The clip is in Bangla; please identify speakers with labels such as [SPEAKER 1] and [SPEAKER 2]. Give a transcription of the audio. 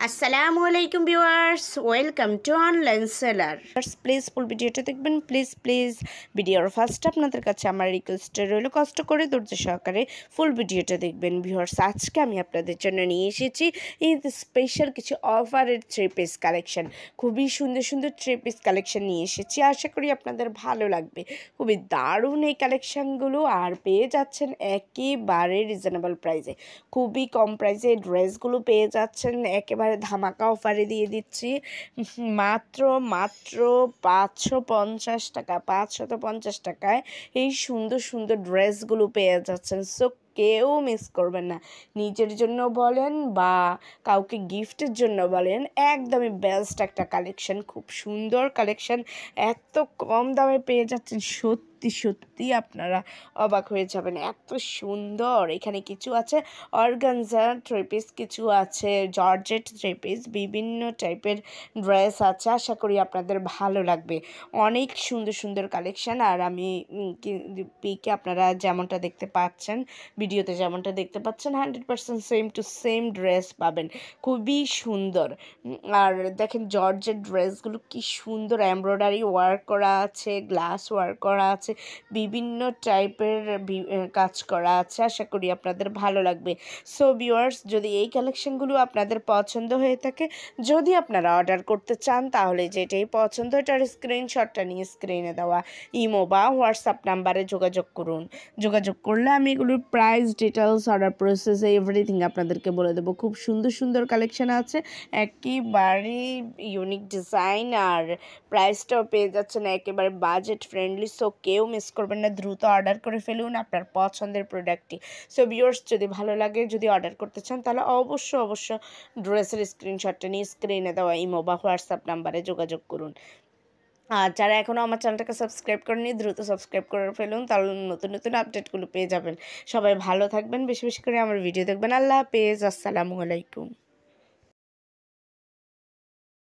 [SPEAKER 1] আসসালামু আলাইকুম viewers, welcome to online seller. Please ফুল ভিডিওটা দেখবেন, প্লিজ ভিডিওর ফার্স্ট আপনাদের কাছে আমার রিকোয়েস্ট রইল, কষ্ট করে ধৈর্য সহকারে ফুল ভিডিওটা দেখবেন। ভিউয়ার্স, আজকে আমি আপনাদের জন্য নিয়ে এসেছি ঈদ স্পেশাল কিছু অফারের থ্রি পিস কালেকশন। খুবই সুন্দর সুন্দর থ্রি পিস কালেকশন নিয়ে এসেছি, আশা করি আপনাদের ভালো লাগবে। খুবই দারুণ এই কালেকশানগুলো, আর পেয়ে যাচ্ছেন একেবারে রিজনেবল প্রাইসে। খুবই কম প্রাইসে ড্রেসগুলো পেয়ে যাচ্ছেন, একেবারে ধামাকা অফারে দিয়ে দিচ্ছি। মাত্র 550 টাকা, 550 টাকায় এই সুন্দর সুন্দর ড্রেসগুলো পেয়ে যাচ্ছেন। সো কেউ মিস করবেন না, নিজের জন্য বলেন বা কাউকে গিফটের জন্য বলেন, একদমই বেস্ট একটা কালেকশন, খুব সুন্দর কালেকশন। এত কম দামে পেয়ে যাচ্ছেন, সত্যি আপনারা অবাক হয়ে যাবেন, এত সুন্দর। এখানে কিছু আছে অর্গানজা থ্রি পিস, কিছু আছে জর্জেট থ্রি পিস, বিভিন্ন টাইপের ড্রেস আছে, আশা করি আপনাদের ভালো লাগবে। অনেক সুন্দর সুন্দর কালেকশান। আর আমি পিকে আপনারা যেমনটা দেখতে পাচ্ছেন, ভিডিওতে যেমনটা দেখতে পাচ্ছেন, 100% সেম টু সেম ড্রেস পাবেন, খুবই সুন্দর। আর দেখেন জর্জেট ড্রেসগুলো কি সুন্দর, এমব্রয়ডারি ওয়ার্ক করা আছে, গ্লাস ওয়ার্ক করা আছে, বিভিন্ন টাইপের কাজ করা আছে, আশা করি আপনাদের ভালো লাগবে। সো ভিউয়ার্স, যদি এই কালেকশনগুলো আপনাদের পছন্দ হয়ে থাকে, যদি আপনারা অর্ডার করতে চান, তাহলে যেটাই পছন্দ এটার স্ক্রিনশটটা নিয়ে স্ক্রিনে দেওয়া ইমো বা হোয়াটসঅ্যাপ নাম্বারে যোগাযোগ করুন। যোগাযোগ করলে আমি এগুলোর price details, order process, everything আপনাদেরকে বলে দেবো। খুব সুন্দর সুন্দর কালেকশন আছে, একেবারে ইউনিক ডিজাইন, আর প্রাইসটাও পেয়ে যাচ্ছেন একেবারে বাজেট ফ্রেন্ডলি। সো কেউ মিস করবেন না, দ্রুত অর্ডার করে ফেলুন আপনার পছন্দের প্রোডাক্টটি। সো ভিউয়ার্স, যদি ভালো লাগে, যদি অর্ডার করতে চান, তাহলে অবশ্য ড্রেসের স্ক্রিনশটটা নিয়ে স্ক্রিনে দেওয়া ইমো বা হোয়াটসঅ্যাপ নাম্বারে যোগাযোগ করুন। আর যারা এখনও আমার চ্যানেলটাকে সাবস্ক্রাইব করেনি, দ্রুত সাবস্ক্রাইব করে ফেলুন, তাহলে নতুন নতুন আপডেটগুলো পেয়ে যাবেন। সবাই ভালো থাকবেন, বেশি বেশি করে আমার ভিডিও দেখবেন। আল্লাহ হাফেজ, আসসালামু আলাইকুম।